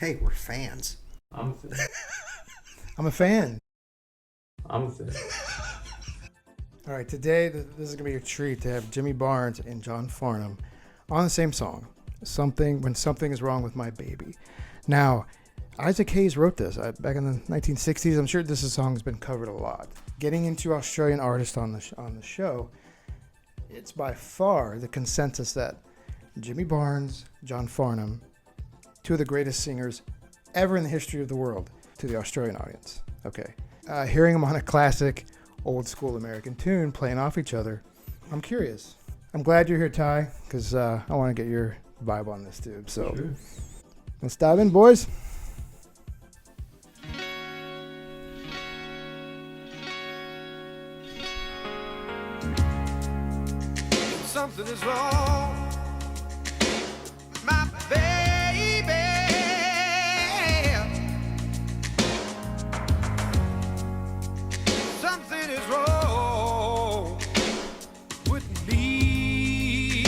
Hey, we're fans. I'm a fan. I'm a fan. I'm a fan. All right, today this is going to be a treat to have Jimmy Barnes and John Farnham on the same song, When Something Is Wrong With My Baby. Now, Isaac Hayes wrote this back in the 1960s. I'm sure this song has been covered a lot. Getting into Australian artists on the show, it's by far the consensus that Jimmy Barnes, John Farnham, two of the greatest singers ever in the history of the world to the Australian audience. Okay. Hearing them on a classic, old school American tune playing off each other, I'm curious. I'm glad you're here, Ty, because I want to get your vibe on this, dude. So Sure. Let's dive in, boys. Something is wrong with my baby. Something is wrong with me.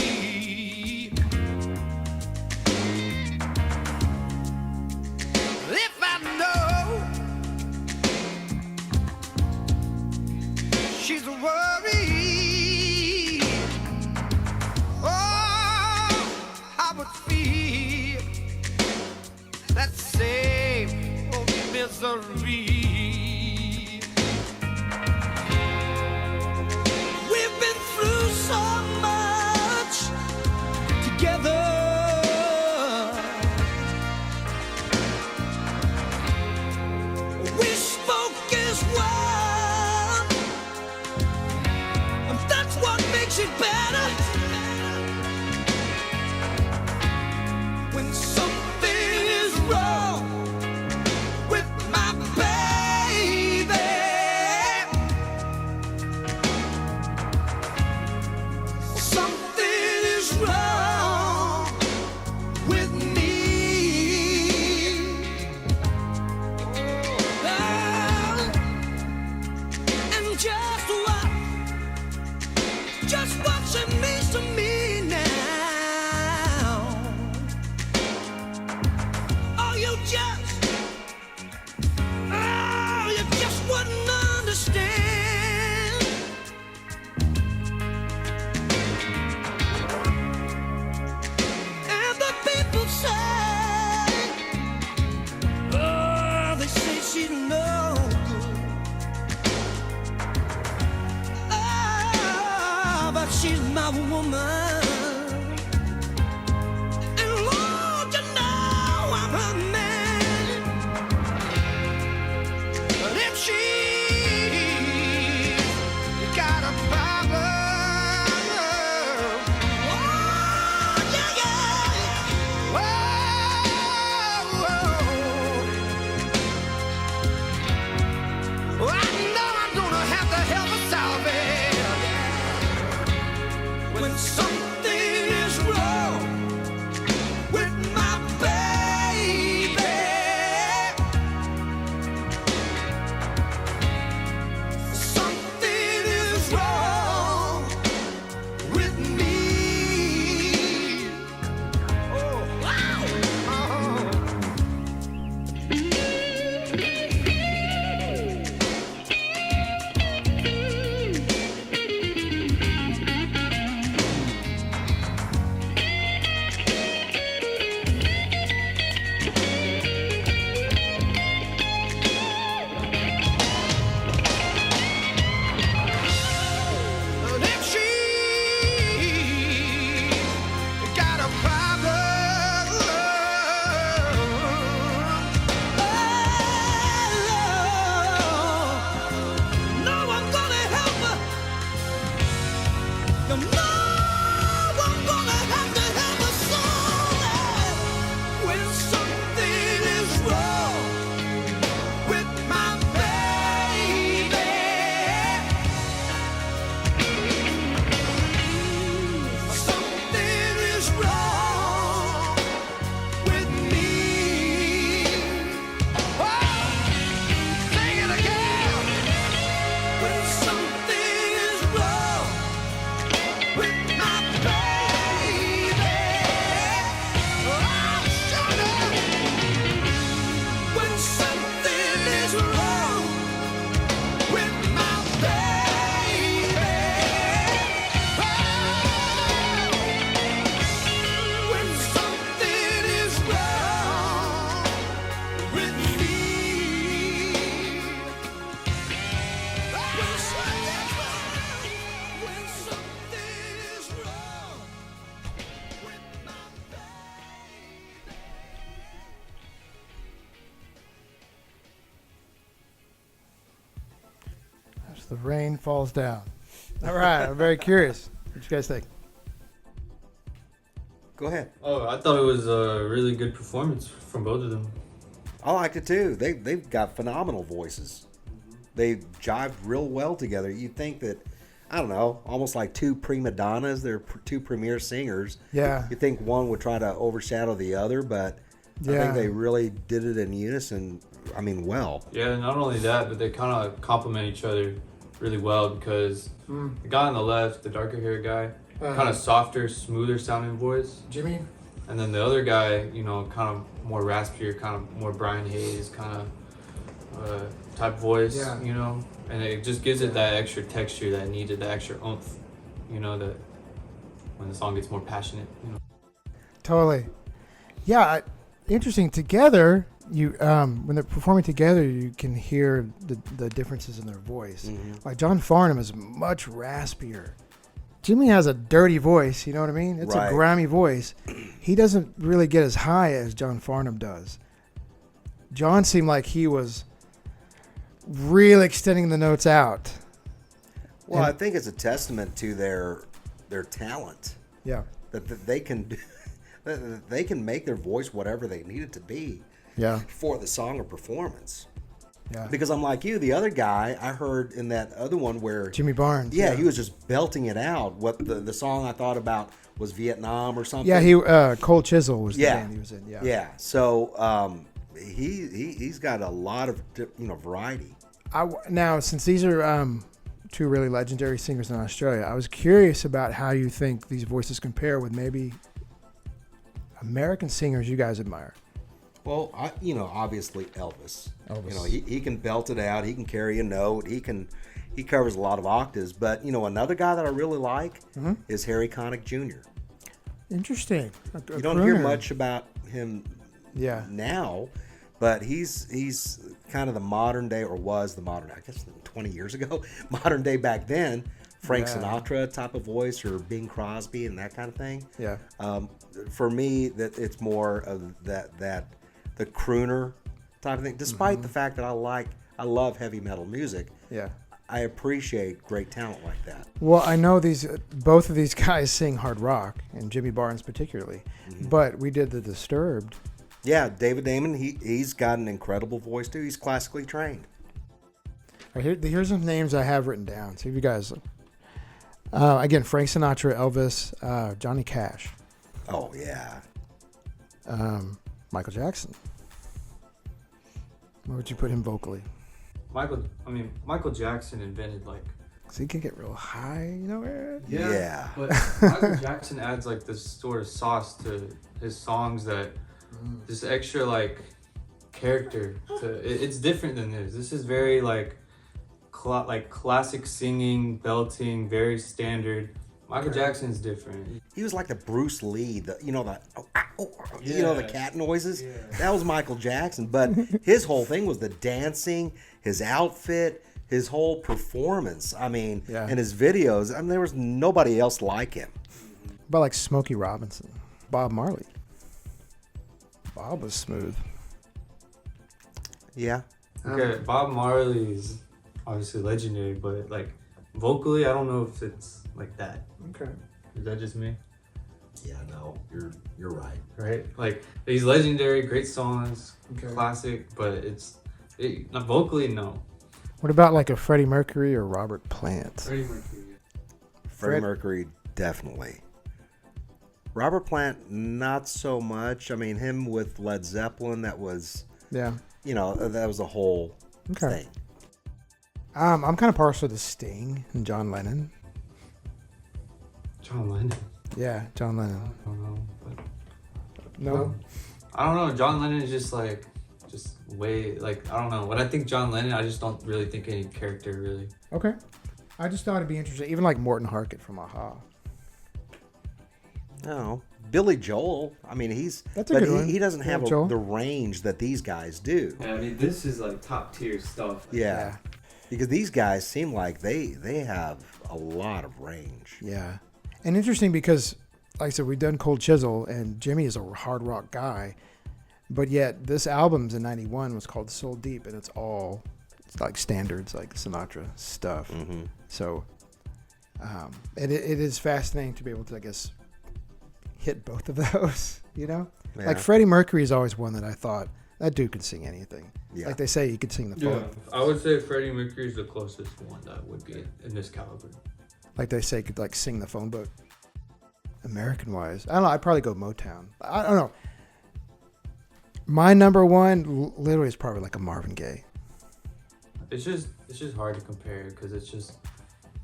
If I know she's a worry, that same old misery. We've been through so much together. We spoke as one, and that's what makes it better. When something is wrong with my baby, something is wrong with me. Oh, and just what she means to me now. You just wouldn't understand. And the people say, oh, they say she's no good. Oh, but she's my woman. When some The rain falls down. All right, I'm very curious. What you guys think? Go ahead. Oh, I thought it was a really good performance from both of them. I liked it too. They've got phenomenal voices. They jived real well together. You'd think that, I don't know, almost like two prima donnas. They're two premier singers. Yeah. You'd think one would try to overshadow the other, but I Yeah. think they really did it in unison. I mean, well. Yeah, not only that, but they kind of complement each other really well because the guy on the left, the darker hair guy, kind of softer, smoother sounding voice. Jimmy? And then the other guy, you know, kind of more raspier, kind of more Brian Hayes kind of type voice, Yeah. you know? And it just gives it that extra texture that needed, that extra oomph, you know, that when the song gets more passionate, you know? Totally. Yeah, interesting. Together, you when they're performing together, you can hear the differences in their voice. Like John Farnham is much raspier. Jimmy has a dirty voice, you know what I mean? It's Right. a grimy voice. He doesn't really get as high as John Farnham does. John seemed like he was really extending the notes out. Well, And- I think it's a testament to their talent Yeah. that they can they can make their voice whatever they need it to be Yeah. for the song or performance. Yeah. Because I'm like you, the other guy I heard in that other one where Jimmy Barnes. yeah, he was just belting it out. What the song I thought about was Vietnam or something. Yeah, he Cold Chisel was the Yeah. band he was in. Yeah. Yeah, so he's got a lot of variety. Now, since these are two really legendary singers in Australia, I was curious about how you think these voices compare with maybe American singers you guys admire. Well, obviously Elvis. Elvis. He can belt it out. He can carry a note. He covers a lot of octaves. But another guy that I really like is Harry Connick Jr. Interesting. You don't hear much about him Yeah. now, but he's kind of the modern day, or was the modern, I guess 20 years ago, modern day back then, Frank Yeah. Sinatra type of voice, or Bing Crosby and that kind of thing. Yeah. For me, that it's more of that the crooner type of thing. Despite the fact that I love heavy metal music, Yeah. I appreciate great talent like that. Well, I know both of these guys sing hard rock, and Jimmy Barnes particularly. But we did the Disturbed. Yeah, David Damon, he's got an incredible voice too. He's classically trained. All right, here's some names I have written down. See if you guys. Again, Frank Sinatra, Elvis, Johnny Cash, Oh yeah. Michael Jackson. Where would you put him vocally? Michael Jackson invented like. So he can get real high, you know? Yeah. But Michael Jackson adds like this sort of sauce to his songs that this extra like character to it's different than this. This is very like classic singing, belting, very standard. Michael Jackson's different. He was like the Bruce Lee, the Yeah. cat noises. Yeah. That was Michael Jackson. But his whole thing was the dancing, his outfit, his whole performance. I mean, Yeah. and his videos. I mean, there was nobody else like him. About like Smokey Robinson, Bob Marley. Bob was smooth. Yeah. Okay, Bob Marley's obviously legendary, but like vocally, I don't know if it's like that. Okay. Is that just me? Yeah. No, you're right. Right? Like he's legendary, great songs, Okay. classic, but not vocally, no. What about like a Freddie Mercury or Robert Plant? Freddie Mercury. Freddie Mercury, definitely. Robert Plant, not so much. I mean, him with Led Zeppelin, that was, Yeah. that was a whole Okay. thing. I'm kind of partial to Sting and John Lennon. John Lennon. Yeah, John Lennon. I don't know, but No. I don't know. John Lennon is just way like I don't know. When I think John Lennon, I just don't really think any character really. Okay. I just thought it'd be interesting. Even like Morton Harkett from Aha. No. Billy Joel, I mean, That's a good one. he doesn't have Billy Joel. the range that these guys do. Yeah, I mean this is like top tier stuff. Yeah. Because these guys seem like they have a lot of range. Yeah. And interesting because, like I said, we've done Cold Chisel, and Jimmy is a hard rock guy. But yet, this album's in 91 was called Soul Deep, and it's all like standards, like Sinatra stuff. Mm-hmm. So it is fascinating to be able to, I guess, hit both of those, you know? Yeah. Like Freddie Mercury is always one that I thought, that dude could sing anything. Yeah. Like they say, he could sing the Yeah, phone. I would say Freddie Mercury is the closest one that would be in this caliber. Like they say, could like sing the phone book. American-wise, I don't know. I'd probably go Motown. I don't know. My number one literally is probably like a Marvin Gaye. It's just hard to compare because it's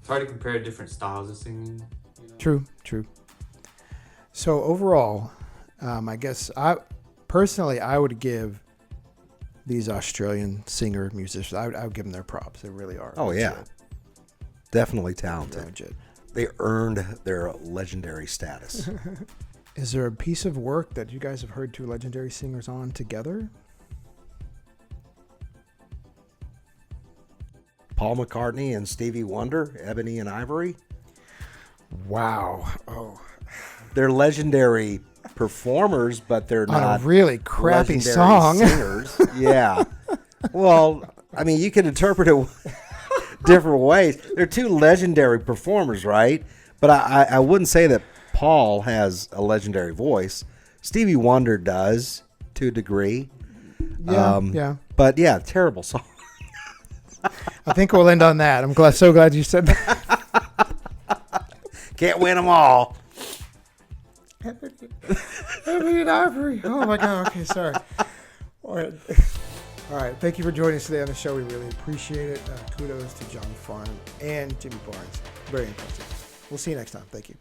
hard to compare different styles of singing. You know? True. So overall, I guess I would give these Australian singer musicians, I would give them their props. They really are. Oh, yeah. Definitely They're talented. legit. They earned their legendary status. Is there a piece of work that you guys have heard two legendary singers on together? Paul McCartney and Stevie Wonder, Ebony and Ivory. Wow. Oh. They're legendary performers, but they're On not a really crappy legendary song. singers. Yeah. Well, I mean, you can interpret it different ways. They're two legendary performers, right? But I wouldn't say that Paul has a legendary voice. Stevie Wonder does, to a degree. Yeah. But yeah, terrible song. I think we'll end on that. I'm so glad you said that. Can't win them all. Ebony and Ivory. Oh my God. Okay, sorry. All right. Thank you for joining us today on the show. We really appreciate it. Kudos to John Farnham and Jimmy Barnes. Very impressive. We'll see you next time. Thank you.